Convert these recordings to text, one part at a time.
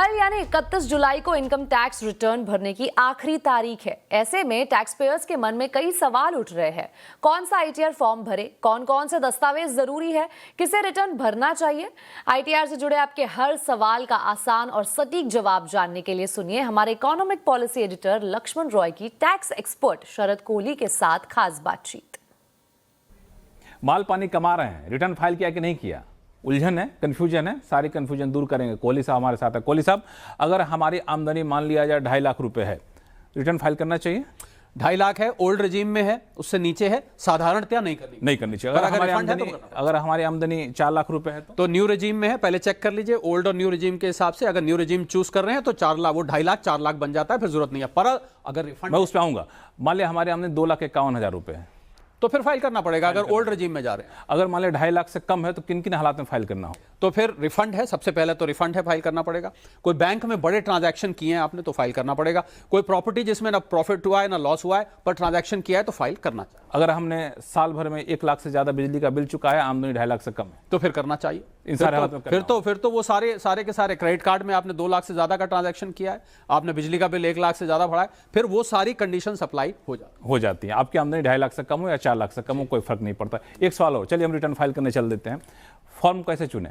कल यानी 31 जुलाई को इनकम टैक्स रिटर्न भरने की आखिरी तारीख है। ऐसे में टैक्स पेयर्स के मन में कई सवाल उठ रहे हैं। कौन सा आईटीआर फॉर्म भरे, कौन कौन से दस्तावेज जरूरी है, किसे रिटर्न भरना चाहिए। आईटीआर से जुड़े आपके हर सवाल का आसान और सटीक जवाब जानने के लिए सुनिए हमारे economic policy editor Lakshman Roy की टैक्स एक्सपर्ट शरद कोहली के साथ खास बातचीत। माल पानी कमा रहे हैं, रिटर्न फाइल किया कि नहीं किया, उलझन है, कंफ्यूजन है, सारी कंफ्यूजन दूर करेंगे। कोहली साहब हमारे साथ है। कोहली साहब, अगर हमारी आमदनी मान लिया जाए 2.5 लाख रुपए है, रिटर्न फाइल करना चाहिए? 2.5 लाख है, ओल्ड रिजीम में है, उससे नीचे है, साधारणतया नहीं करनी चाहिए। अगर हमारी आमदनी 4 लाख रुपए है तो न्यू रिजीम में है, पहले चेक कर लीजिए ओल्ड और न्यू रिजीम के हिसाब से। अगर न्यू रिजीम चूज कर रहे हैं तो 4 लाख, वो 2.5 लाख 4 लाख बन जाता है, फिर जरूरत नहीं है। पर अगर रिफंड, मैं उस पर आऊंगा। मान लिया हमारी आमदनी 2,51,000 रुपए है तो फिर फाइल करना पड़ेगा। अगर ओल्ड रिजीम में जा रहे हैं, अगर मान लिया 2.5 लाख से कम है तो किन किन हालात में फाइल करना हो? तो फिर रिफंड है, सबसे पहले तो रिफंड है, फाइल करना पड़ेगा। कोई बैंक में बड़े ट्रांजैक्शन किए हैं आपने तो फाइल करना पड़ेगा। कोई प्रॉपर्टी जिसमें ना प्रॉफिट हुआ है ना लॉस हुआ है पर ट्रांजैक्शन किया है तो फाइल करना चाहिए। अगर हमने साल भर में 1 लाख से ज्यादा बिजली का बिल चुका है, आमदनी 2.5 लाख से कम है, तो फिर करना चाहिए। इन सारे हालात में फिर तो वो सारे के सारे क्रेडिट कार्ड में आपने 2 लाख से ज्यादा का ट्रांजैक्शन किया है, आपने बिजली का बिल 1 लाख से ज्यादा भरा है, फिर वो सारी कंडीशन अप्लाई हो जाती है। आपकी आमदनी 2.5 लाख से कम हो या 4 लाख से कम हो, कोई फर्क नहीं पड़ता। एक सवाल हो, चलिए हम रिटर्न फाइल करने चल देते हैं। फॉर्म कैसे चुने?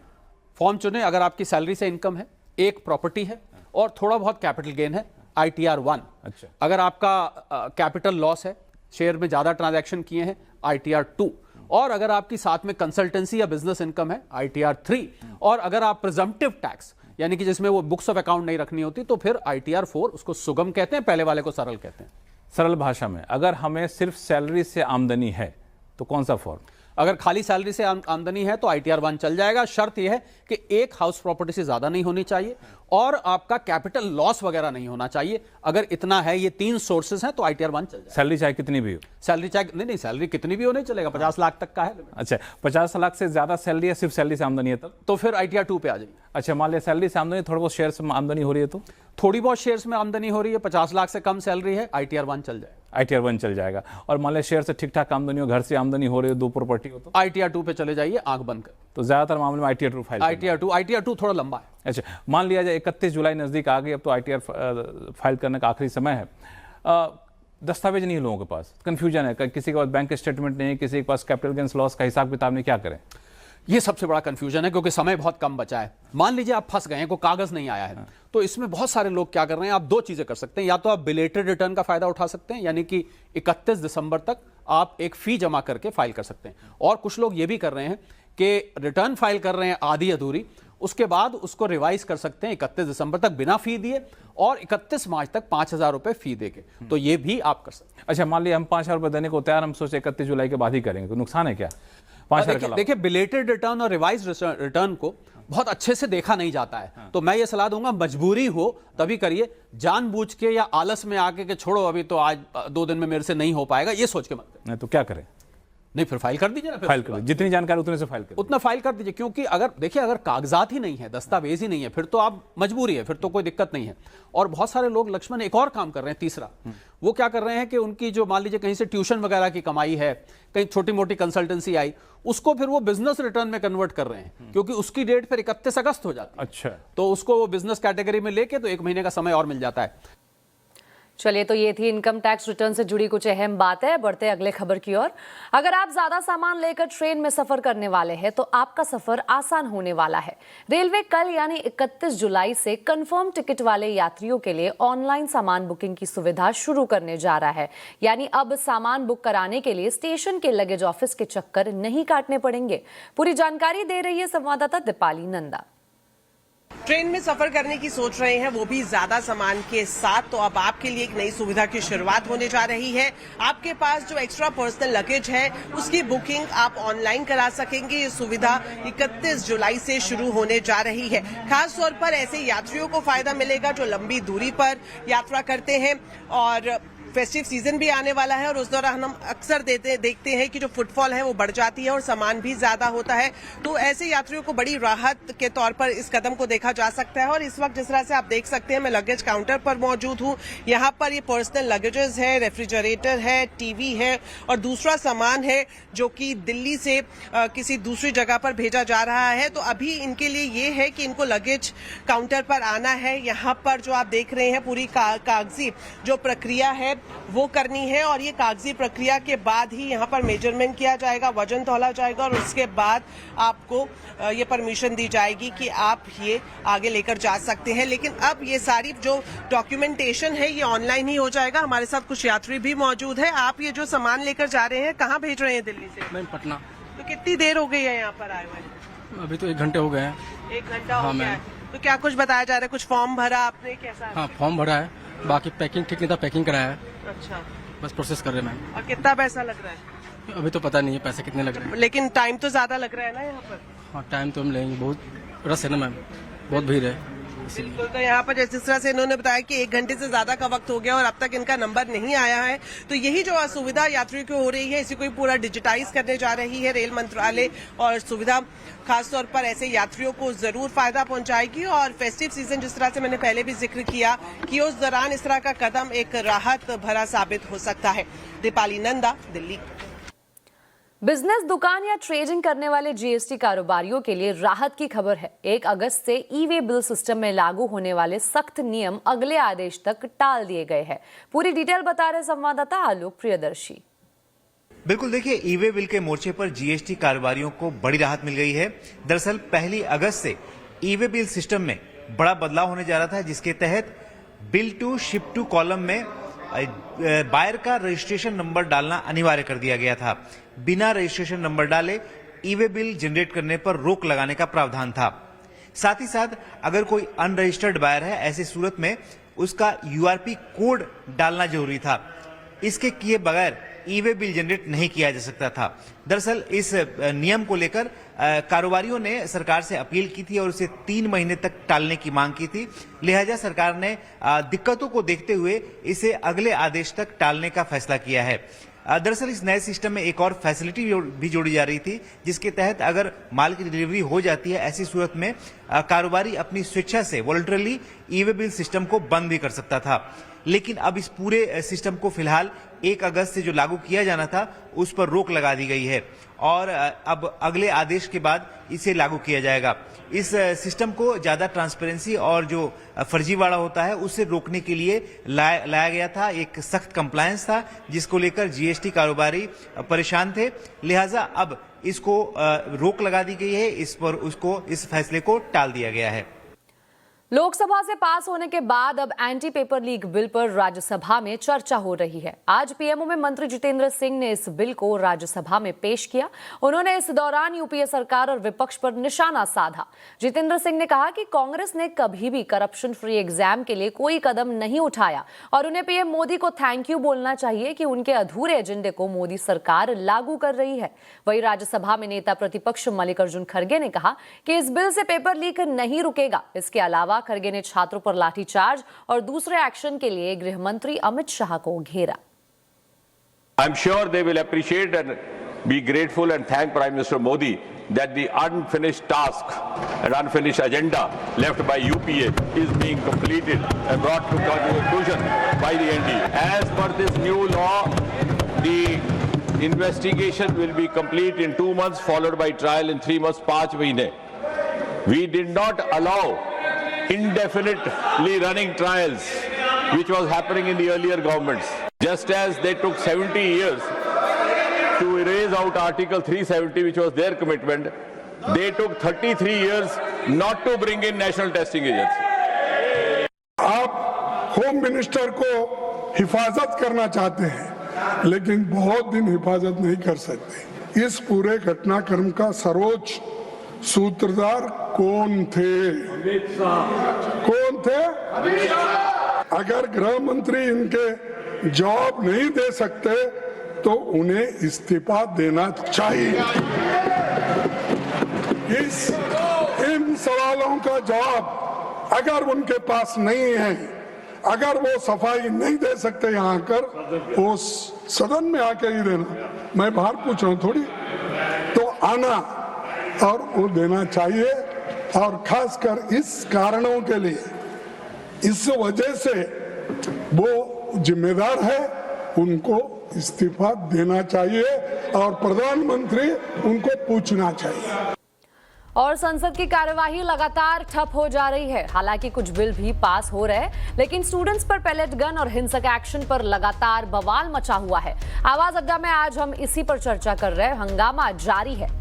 फॉर्म चुने अगर आपकी सैलरी से इनकम है, एक प्रॉपर्टी है और थोड़ा बहुत कैपिटल गेन है, ITR 1। अच्छा। अगर आपका कैपिटल लॉस है, शेयर में ज्यादा ट्रांजैक्शन किए हैं, ITR 2। और अगर आपकी साथ में कंसल्टेंसी या बिजनेस इनकम है, ITR 3। और अगर आप प्रिजम्पटिव टैक्स यानी कि जिसमें वो बुक्स ऑफ अकाउंट नहीं रखनी होती तो फिर ITR 4। उसको सुगम कहते हैं, पहले वाले को सरल कहते हैं। सरल भाषा में, अगर हमें सिर्फ सैलरी से आमदनी है तो कौन सा फॉर्म? अगर खाली सैलरी से आमदनी है तो ITR 1 चल जाएगा। शर्त यह है कि एक हाउस प्रॉपर्टी से ज्यादा नहीं होनी चाहिए और आपका कैपिटल लॉस वगैरह नहीं होना चाहिए। अगर इतना है, ये 3 सोर्सेज हैं तो ITR 1 चल जाएगा। सैलरी चाहे कितनी भी हो? सैलरी चाहे नहीं, सैलरी कितनी भी हो नहीं चलेगा, 50 लाख तक का है। अच्छा, 50 लाख से ज्यादा सैलरी है, सिर्फ सैलरी से आमदनी है तब तो फिर ITR 2 पे आ जाइए। अच्छा, मान लिया सैलरी से आमदनी, थोड़ा बहुत शेयर से आमदनी हो रही है तो? थोड़ी बहुत शेयर्स में आमदनी हो रही है, 50 लाख से कम सैलरी है, ITR 1 चल जाएगा। ITR 1 चल जाएगा। और मान लिया शेयर से ठीक ठाक आमदनी हो, घर से आमदनी हो रही हो, 2 प्रॉपर्टी हो तो ITR 2 पे चले जाइए, आंख बंद कर। तो ज्यादातर मामले में ITR 2 फाइल। ITR 2 थोड़ा लंबा है। अच्छा, मान लिया जाए 31 जुलाई नजदीक आ गई, अब तो ITR फाइल करने का आखिरी समय है। दस्तावेज नहीं है लोगों के पास, कंफ्यूजन है, किसी के पास बैंक स्टेटमेंट नहीं है, किसी के पास कैपिटल गेन्स लॉस का हिसाब किताब नहीं, क्या करें? ये सबसे बड़ा कंफ्यूजन है क्योंकि समय बहुत कम बचा है। मान लीजिए आप फंस गए हैं, कोई कागज नहीं आया है, तो इसमें बहुत सारे लोग क्या कर रहे हैं, आप 2 चीजें कर सकते हैं। या तो आप बिलेटेड रिटर्न का फायदा उठा सकते हैं, यानी कि 31 दिसंबर तक आप एक फी जमा करके फाइल कर सकते हैं। और कुछ लोग ये भी कर रहे हैं कि रिटर्न फाइल कर रहे हैं आधी अधूरी, उसके बाद उसको रिवाइज कर सकते हैं 31 दिसंबर तक बिना फी दिए और 31 मार्च तक 5,000 रुपए फी देके, तो ये भी आप कर सकते हैं। अच्छा, मान लिया हम 5,000 रुपए देने को तैयार, हम सोचे 31 जुलाई के बाद ही करेंगे, तो नुकसान है क्या? देखिए, बिलेटेड रिटर्न और रिवाइज रिटर्न को बहुत अच्छे से देखा नहीं जाता है। तो मैं ये सलाह दूंगा, मजबूरी हो तभी करिए, जानबूझ के या आलस में आके के छोड़ो अभी तो आज 2 दिन में मेरे से नहीं हो पाएगा, ये सोच के मत करिए। तो क्या करें? नहीं, फिर फाइल कर दीजिए ना। फाइल कर, जितनी जानकारी उतने से फाइल कर, उतना फाइल कर दीजिए। क्योंकि अगर देखिए, अगर कागजात ही नहीं है, दस्तावेज ही नहीं है, फिर तो आप मजबूरी है, फिर तो कोई दिक्कत नहीं है। और बहुत सारे लोग लक्ष्मण एक और काम कर रहे हैं, तीसरा, वो क्या कर रहे हैं कि उनकी जो मान लीजिए कहीं से ट्यूशन वगैरह की कमाई है, कहीं छोटी मोटी कंसल्टेंसी आई, उसको फिर वो बिजनेस रिटर्न में कन्वर्ट कर रहे हैं, क्योंकि उसकी डेट फिर 31 अगस्त हो जाती है। अच्छा, तो उसको वो बिजनेस कैटेगरी में लेके तो 1 महीने का समय और मिल जाता है। चलिए, तो ये थी इनकम टैक्स रिटर्न से जुड़ी कुछ अहम बातें। बढ़ते अगले खबर की ओर। अगर आप ज्यादा सामान लेकर ट्रेन में सफर करने वाले हैं तो आपका सफर आसान होने वाला है। रेलवे कल यानी 31 जुलाई से कंफर्म टिकट वाले यात्रियों के लिए ऑनलाइन सामान बुकिंग की सुविधा शुरू करने जा रहा है। यानी अब सामान बुक कराने के लिए स्टेशन के लगेज ऑफिस के चक्कर नहीं काटने पड़ेंगे। पूरी जानकारी दे रही है संवाददाता दीपाली नंदा। ट्रेन में सफर करने की सोच रहे हैं, वो भी ज्यादा सामान के साथ, तो अब आपके लिए एक नई सुविधा की शुरुआत होने जा रही है। आपके पास जो एक्स्ट्रा पर्सनल लगेज है उसकी बुकिंग आप ऑनलाइन करा सकेंगे। ये सुविधा 31 जुलाई से शुरू होने जा रही है। खास तौर पर ऐसे यात्रियों को फायदा मिलेगा जो लंबी दूरी पर यात्रा करते हैं और फेस्टिव सीजन भी आने वाला है और उस दौरान हम अक्सर देखते हैं कि जो फुटफॉल है वो बढ़ जाती है और सामान भी ज्यादा होता है। तो ऐसे यात्रियों को बड़ी राहत के तौर पर इस कदम को देखा जा सकता है। और इस वक्त जिस तरह से आप देख सकते हैं, मैं लगेज काउंटर पर मौजूद हूँ। यहाँ पर ये पर्सनल लगेजेस है, रेफ्रिजरेटर है, टीवी है और दूसरा सामान है जो कि दिल्ली से किसी दूसरी जगह पर भेजा जा रहा है। तो अभी इनके लिए ये है कि इनको लगेज काउंटर पर आना है। यहाँ पर जो आप देख रहे हैं पूरी कागजी जो प्रक्रिया है वो करनी है और ये कागजी प्रक्रिया के बाद ही यहाँ पर मेजरमेंट किया जाएगा, वजन तौला जाएगा और उसके बाद आपको ये परमिशन दी जाएगी कि आप ये आगे लेकर जा सकते हैं। लेकिन अब ये सारी जो डॉक्यूमेंटेशन है ये ऑनलाइन ही हो जाएगा। हमारे साथ कुछ यात्री भी मौजूद है। आप ये जो सामान लेकर जा रहे हैं कहाँ भेज रहे हैं दिल्ली से? मैम पटना। तो कितनी देर हो गई है यहाँ पर आए हुए? अभी तो 1 घंटे हो गए हैं। 1 घंटा हो गया है। तो क्या कुछ बताया जा रहा है? कुछ फॉर्म भरा आपने? कैसा है? हाँ, फॉर्म भरा है, बाकी पैकिंग ठीक नहीं था, पैकिंग कराया है, अच्छा, बस प्रोसेस कर रहे हैं मैम। और कितना पैसा लग रहा है? अभी तो पता नहीं है पैसे कितने लग रहे हैं। लेकिन टाइम तो ज्यादा लग रहा है ना यहाँ पर? हाँ, टाइम तो हम लेंगे, बहुत रस है ना मैम, बहुत भीड़ है इसीलिए। बिल्कुल। तो यहाँ पर जिस तरह से इन्होंने बताया कि 1 घंटे से ज्यादा का वक्त हो गया और अब तक इनका नंबर नहीं आया है, तो यही जो असुविधा यात्रियों को हो रही है इसी को पूरा डिजिटाइज करने जा रही है रेल मंत्रालय और सुविधा खासतौर पर ऐसे यात्रियों को जरूर फायदा पहुंचाएगी। और फेस्टिव सीजन जिस तरह से मैंने पहले भी जिक्र किया कि उस दौरान इस तरह का कदम एक राहत भरा साबित हो सकता है। दीपाली नंदा, दिल्ली। बिजनेस, दुकान या ट्रेडिंग करने वाले जीएसटी कारोबारियों के लिए राहत की खबर है। 1 अगस्त से ई-वे बिल सिस्टम में लागू होने वाले सख्त नियम अगले आदेश तक टाल दिए गए हैं। पूरी डिटेल बता रहे संवाददाता आलोक प्रियदर्शी। बिल्कुल, देखिए, ई-वे बिल के मोर्चे पर जीएसटी कारोबारियों को बड़ी राहत मिल गई है। दरअसल 1 अगस्त से ई-वे बिल सिस्टम में बड़ा बदलाव होने जा रहा था, जिसके तहत bill to ship to column में बायर का रजिस्ट्रेशन नंबर डालना अनिवार्य कर दिया गया था। बिना रजिस्ट्रेशन नंबर डाले ई-वे बिल जनरेट करने पर रोक लगाने का प्रावधान था। साथ ही साथ अगर कोई अनरजिस्टर्ड बायर है, ऐसी सूरत में उसका यूआरपी कोड डालना जरूरी था। इसके किए बगैर ई-वे बिल जनरेट नहीं किया जा सकता था। दरअसल इस नियम को लेकर कारोबारियों ने सरकार से अपील की थी और उसे 3 महीने तक टालने की मांग की थी। लिहाजा सरकार ने दिक्कतों को देखते हुए इसे अगले आदेश तक टालने का फैसला किया है। दरअसल इस नए सिस्टम में एक और फैसिलिटी भी जोड़ी जा रही थी, जिसके तहत अगर माल की डिलीवरी हो जाती है, ऐसी सूरत में कारोबारी अपनी स्वेच्छा से वॉलंटरली ई-वे बिल सिस्टम को बंद भी कर सकता था। लेकिन अब इस पूरे सिस्टम को फिलहाल 1 अगस्त से जो लागू किया जाना था उस पर रोक लगा दी गई है और अब अगले आदेश के बाद इसे लागू किया जाएगा। इस सिस्टम को ज्यादा ट्रांसपेरेंसी और जो फर्जीवाड़ा होता है उससे रोकने के लिए लाया गया था। एक सख्त कंप्लायंस था जिसको लेकर जीएसटी कारोबारी परेशान थे। लिहाजा अब इसको रोक लगा दी गई है, इस फैसले को टाल दिया गया है। लोकसभा से पास होने के बाद अब एंटी पेपर लीक बिल पर राज्यसभा में चर्चा हो रही है। आज पीएमओ में मंत्री जितेंद्र सिंह ने इस बिल को राज्यसभा में पेश किया। उन्होंने इस दौरान यूपीए सरकार और विपक्ष पर निशाना साधा। जितेंद्र सिंह ने कहा कि कांग्रेस ने कभी भी करप्शन फ्री एग्जाम के लिए कोई कदम नहीं उठाया और उन्हें पीएम मोदी को थैंक यू बोलना चाहिए कि उनके अधूरे एजेंडे को मोदी सरकार लागू कर रही है। वहीं राज्यसभा में नेता प्रतिपक्ष मल्लिकार्जुन खड़गे ने कहा कि इस बिल से पेपर लीक नहीं रुकेगा। इसके अलावा खड़गे ने छात्रों पर लाठीचार्ज और दूसरे एक्शन के लिए गृह मंत्री अमित शाह को घेरा। I'm sure they will appreciate and be grateful and thank Prime Minister Modi that the unfinished task and unfinished agenda left by UPA is being completed and brought to conclusion by the NDA. As per this new law, the investigation will be complete in 2 months, followed by trial in 3 months, 5 mahine. We did not allow indefinitely running trials, which was happening in the earlier governments. Just as they took 70 years to erase out Article 370, which was their commitment, they took 33 years not to bring in National Testing Agency. आप home minister को हिफाजत करना चाहते हैं, लेकिन बहुत दिन हिफाजत नहीं कर सकते। इस पूरे घटनाक्रम का सर्वोच्च सूत्रधार कौन थे? कौन थे? अगर गृह मंत्री इनके जवाब नहीं दे सकते तो उन्हें इस्तीफा देना चाहिए। इन सवालों का जवाब अगर उनके पास नहीं है, अगर वो सफाई नहीं दे सकते यहाँ आकर, वो सदन में आकर ही देना, मैं बाहर पूछ रहा हूँ थोड़ी, तो आना और वो देना चाहिए। और खासकर इस कारणों के लिए, इस वजह से वो जिम्मेदार है, उनको इस्तीफा देना चाहिए और प्रधानमंत्री उनको पूछना चाहिए। और संसद की कार्यवाही लगातार ठप हो जा रही है। हालांकि कुछ बिल भी पास हो रहे हैं, लेकिन स्टूडेंट्स पर पैलेट गन और हिंसक एक्शन पर लगातार बवाल मचा हुआ है। आवाज अड्डा में आज हम इसी पर चर्चा कर रहे हैं। हंगामा जारी है।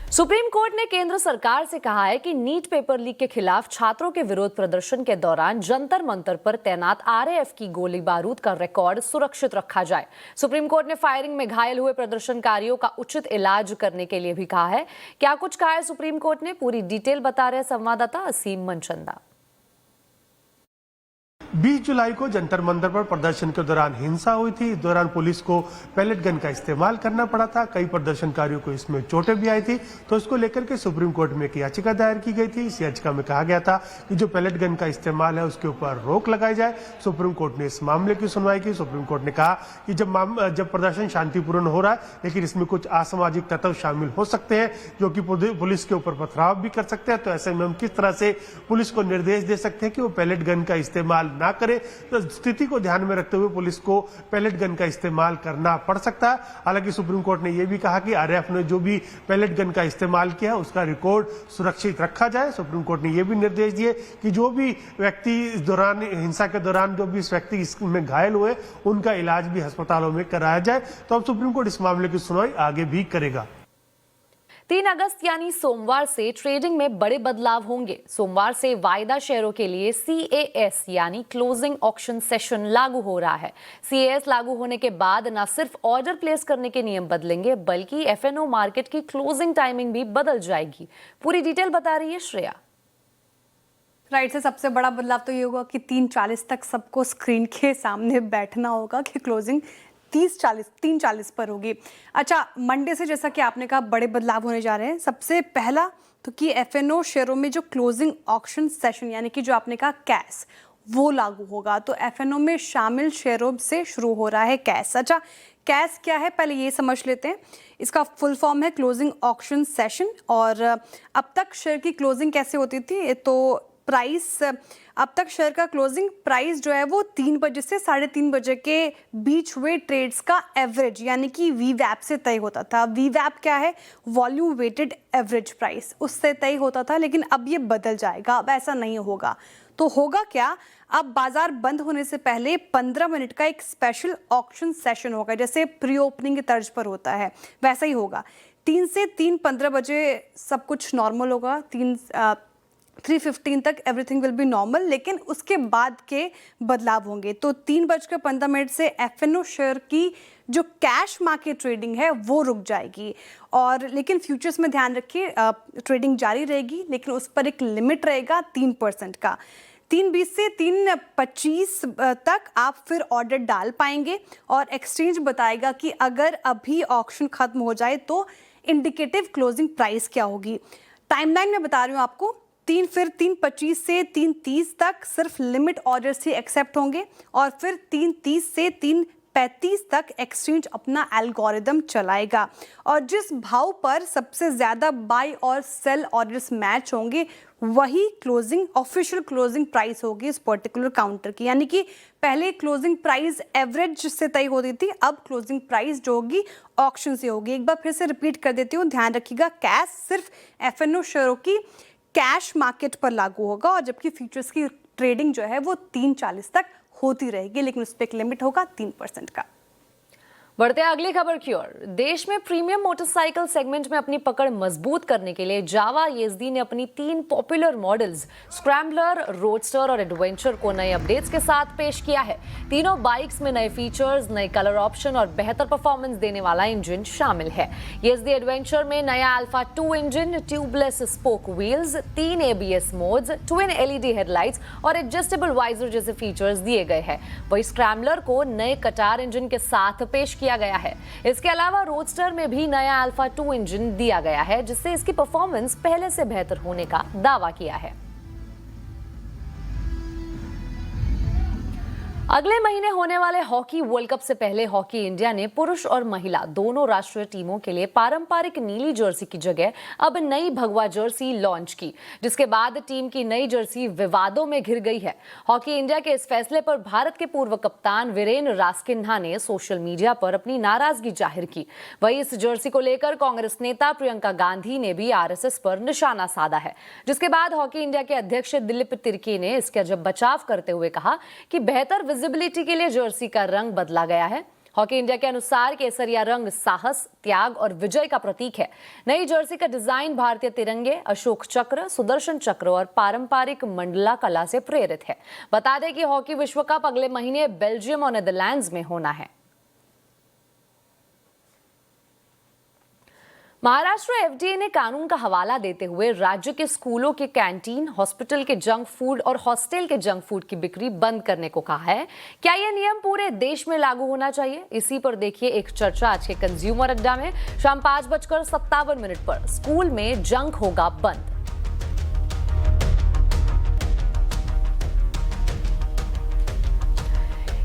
सुप्रीम कोर्ट ने केंद्र सरकार से कहा है कि नीट पेपर लीक के खिलाफ छात्रों के विरोध प्रदर्शन के दौरान जंतर मंतर पर तैनात आरएएफ की गोली बारूद का रिकॉर्ड सुरक्षित रखा जाए। सुप्रीम कोर्ट ने फायरिंग में घायल हुए प्रदर्शनकारियों का उचित इलाज करने के लिए भी कहा है। क्या कुछ कहा है सुप्रीम कोर्ट ने, पूरी डिटेल बता रहे संवाददाता असीम मनचंदा। 20 जुलाई को जंतर मंतर पर प्रदर्शन के दौरान हिंसा हुई थी। इस दौरान पुलिस को पैलेट गन का इस्तेमाल करना पड़ा था। कई प्रदर्शनकारियों को इसमें चोटें भी आई थी, तो इसको लेकर के सुप्रीम कोर्ट में एक याचिका दायर की गई थी। इस याचिका में कहा गया था कि जो पैलेट गन का इस्तेमाल है उसके ऊपर रोक लगाई जाए। सुप्रीम कोर्ट ने इस मामले की सुनवाई की। सुप्रीम कोर्ट ने कहा कि जब प्रदर्शन शांतिपूर्ण हो रहा है, लेकिन इसमें कुछ असामाजिक तत्व शामिल हो सकते हैं जो कि पुलिस के ऊपर पथराव भी कर सकते हैं, तो ऐसे में हम किस तरह से पुलिस को निर्देश दे सकते हैं कि वो पैलेट गन का इस्तेमाल ना करे। तो स्थिति को ध्यान में रखते हुए पुलिस को पैलेट गन का इस्तेमाल करना पड़ सकता है। हालांकि सुप्रीम कोर्ट ने यह भी कहा कि आरएएफ ने जो भी पैलेट गन का इस्तेमाल किया उसका रिकॉर्ड सुरक्षित रखा जाए। सुप्रीम कोर्ट ने यह भी निर्देश दिए कि जो भी व्यक्ति इस दौरान हिंसा के दौरान जो भी इस व्यक्ति इसमें घायल हुए उनका इलाज भी अस्पतालों में कराया जाए। तो अब सुप्रीम कोर्ट इस मामले की सुनवाई आगे भी करेगा। 3 अगस्त यानी सोमवार से ट्रेडिंग में बड़े बदलाव होंगे। सोमवार से वायदा शेयरों के लिए CAS यानी क्लोजिंग ऑक्शन सेशन लागू हो रहा है। CAS लागू होने के बाद न सिर्फ ऑर्डर प्लेस करने के नियम बदलेंगे, बल्कि FNO मार्केट की क्लोजिंग टाइमिंग भी बदल जाएगी। पूरी डिटेल बता रही है श्रेया। राइट से सबसे बड़ा बदलाव तो ये होगा कि 3:40 तक सबको स्क्रीन के सामने बैठना होगा कि क्लोजिंग 3:40 पर होगी। अच्छा, मंडे से जैसा कि आपने कहा बड़े बदलाव होने जा रहे हैं। सबसे पहला तो कि FNO शेयरों में जो क्लोजिंग ऑक्शन सेशन यानी कि जो आपने कहा कैस, वो लागू होगा। तो FNO में शामिल शेयरों से शुरू हो रहा है कैस। अच्छा, कैस क्या है पहले ये समझ लेते हैं। इसका फुल फॉर्म है क्लोजिंग ऑक्शन सेशन। और अब तक शेयर की क्लोजिंग कैसे होती थी, तो प्राइस, अब तक शेयर का क्लोजिंग प्राइस जो है वो 3 बजे से 3:30 बजे के बीच हुए ट्रेड्स का एवरेज यानी कि VWAP से तय होता था। VWAP क्या है? वॉल्यूम वेटेड एवरेज प्राइस, उससे तय होता था। लेकिन अब ये बदल जाएगा, अब ऐसा नहीं होगा। तो होगा क्या, अब बाजार बंद होने से पहले 15 मिनट का एक स्पेशल ऑक्शन सेशन होगा, जैसे प्री ओपनिंग के तर्ज पर होता है वैसा ही होगा। 3 से 3:15 बजे सब कुछ नॉर्मल होगा। 3:15 तक एवरीथिंग विल बी नॉर्मल, लेकिन उसके बाद के बदलाव होंगे। तो 3:15 से FNO शेयर की जो कैश मार्केट ट्रेडिंग है वो रुक जाएगी। और लेकिन फ्यूचर्स में ध्यान रखिए ट्रेडिंग जारी रहेगी, लेकिन उस पर एक लिमिट रहेगा 3% का। 3:20 से 3:25 तक आप फिर ऑर्डर डाल पाएंगे और एक्सचेंज बताएगा कि अगर अभी ऑक्शन खत्म हो जाए तो इंडिकेटिव क्लोजिंग प्राइस क्या होगी। टाइमलाइन में बता रही हूँ आपको। 3:25 से 3:30 तक सिर्फ लिमिट ऑर्डर्स ही एक्सेप्ट होंगे और फिर 3:30 से 3:35 तक एक्सचेंज अपना एल्गोरिदम चलाएगा। और जिस भाव पर सबसे ज़्यादा बाय और सेल ऑर्डर्स मैच होंगे वही क्लोजिंग ऑफिशियल क्लोजिंग प्राइस होगी इस पर्टिकुलर काउंटर की। यानी कि पहले क्लोजिंग प्राइस एवरेज से तय होती थी, अब क्लोजिंग प्राइस जो होगी ऑक्शन से होगी। एक बार फिर से रिपीट कर देती हूँ, ध्यान रखिएगा, कैश सिर्फ FNO शेयरों की कैश मार्केट पर लागू होगा और जबकि फ्यूचर्स की ट्रेडिंग जो है वो 3:40 तक होती रहेगी, लेकिन उस पर एक लिमिट होगा 3% का। बढ़ते हैं अगली खबर की ओर। देश में प्रीमियम मोटरसाइकिल सेगमेंट में अपनी पकड़ मजबूत करने के लिए जावा ESD ने अपनी 3 पॉपुलर मॉडल्स स्क्रैम्बलर, रोडस्टर और एडवेंचर को नए अपडेट्स के साथ पेश किया है। तीनों बाइक्स में नए फीचर्स, नए कलर ऑप्शन और बेहतर परफॉर्मेंस देने वाला इंजन शामिल है। ESD एडवेंचर में नया alpha 2 engine, tubeless spoke wheels, 3 ABS modes, twin LED headlights और एडजस्टेबल वाइजर जैसे फीचर्स दिए गए हैं। वही स्क्रैम्बलर को नए कटार इंजन के साथ पेश किया किया गया है। इसके अलावा रोडस्टर में भी नया अल्फा 2 इंजन दिया गया है, जिससे इसकी परफॉर्मेंस पहले से बेहतर होने का दावा किया है। अगले महीने होने वाले हॉकी वर्ल्ड कप से पहले हॉकी इंडिया ने पुरुष और महिला दोनों राष्ट्रीय टीमों के लिए पारंपरिक नीली जर्सी की जगह अब नई भगवा जर्सी लॉन्च की, जिसके बाद टीम की नई जर्सी विवादों में घिर गई है। हॉकी इंडिया के इस फैसले पर भारत के पूर्व कप्तान वीरेन रास्किन्हा ने सोशल मीडिया पर अपनी नाराजगी जाहिर की। वहीं इस जर्सी को लेकर कांग्रेस नेता प्रियंका गांधी ने भी आरएसएस पर निशाना साधा है, जिसके बाद हॉकी इंडिया के अध्यक्ष दिलीप तिर्की ने इसका जब बचाव करते हुए कहा कि बेहतर विजिबिलिटी के लिए जर्सी का रंग बदला गया है। हॉकी इंडिया के अनुसार केसरिया रंग साहस, त्याग और विजय का प्रतीक है। नई जर्सी का डिजाइन भारतीय तिरंगे, अशोक चक्र, सुदर्शन चक्र और पारंपरिक मंडला कला से प्रेरित है। बता दें कि हॉकी विश्व कप अगले महीने बेल्जियम और नेदरलैंड्स में होना है। महाराष्ट्र एफडीए ने कानून का हवाला देते हुए राज्य के स्कूलों के कैंटीन, हॉस्पिटल के जंक फूड और हॉस्टल के जंक फूड की बिक्री बंद करने को कहा है। क्या यह नियम पूरे देश में लागू होना चाहिए? इसी पर देखिए एक चर्चा आज के कंज्यूमर अड्डा में शाम 5:57 पर। स्कूल में जंक होगा बंद।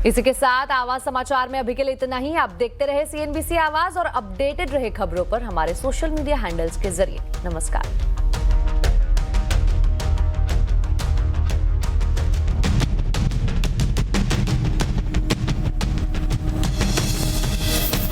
इसी के साथ आवाज समाचार में अभी के लिए इतना ही। आप देखते रहे CNBC आवाज और अपडेटेड रहे खबरों पर हमारे सोशल मीडिया हैंडल्स के जरिए। नमस्कार।